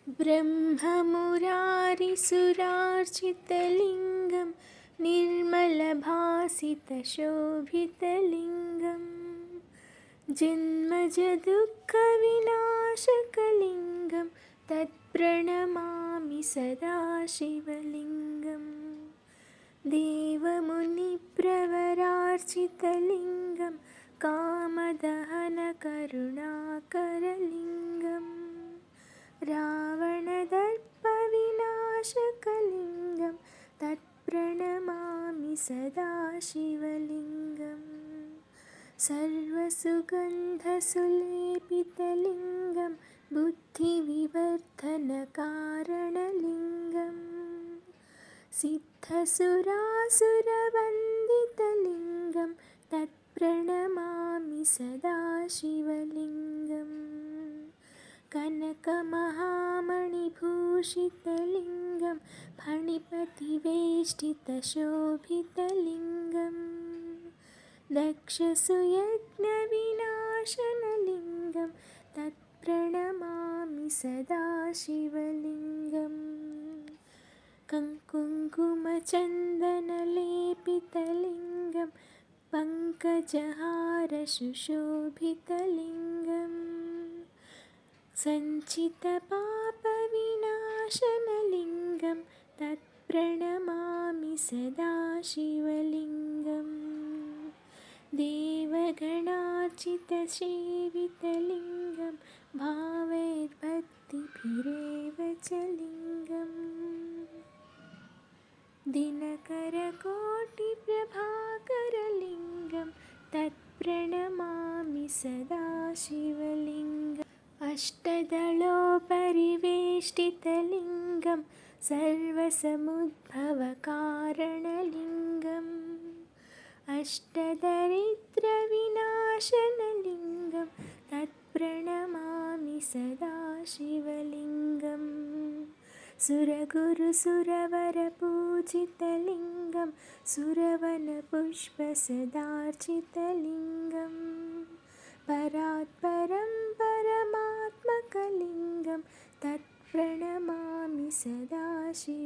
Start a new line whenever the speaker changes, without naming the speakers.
ब्रह्ममुरारिसुरार्चितलिङ्गं निर्मलभासितशोभितलिङ्गं जन्मजदुःखविनाशकलिङ्गं तत्प्रणमामि सदा शिवलिङ्गम् देवमुनिप्रवरार्चितलिङ्गं कामदहनकरुणाकरलिङ्गम् रावणदर्पविनाशकलिङ्गं तत्प्रणमामि सदा शिवलिङ्गम् सर्वसुगन्धसुलेपितलिङ्गं बुद्धिविवर्धनकारणलिङ्गम् सिद्धसुरासुरवन्दितलिङ्गं तत्प्रणमामि सदा शिवलिङ्गम् कनकमहामणिभूषितलिङ्गं फणिपतिवेष्टितशोभितलिङ्गं दक्षसुयज्ञविनाशनलिङ्गं तत्प्रणमामि सदा शिवलिङ्गम् कुङ्कुमचन्दनलेपितलिङ्गं पङ्कजहारशुशोभितलिङ्गम् सञ्चितपापविनाशनलिङ्गं तत्प्रणमामि सदा शिवलिङ्गम् देवगणार्चितसेवितलिङ्गं भावैर्भक्तिभिरेव च लिङ्गम् दिनकरकोटिप्रभाकरलिङ्गं तत्प्रणमामि सदा शिवलिङ्गम् अष्टदलोपरिवेष्टितलिङ्गं सर्वसमुद्भवकारणलिङ्गम् अष्टदरिद्रविनाशनलिङ्गं तत्प्रणमामि सदा शिवलिङ्गम् सुरगुरुसुरवरपूजितलिङ्गं सुरवनपुष्पसदार्चितलिङ्गं परात्परं परमात्मकलिङ्गं तत्प्रणमामि सदा शिवलिङ्गम्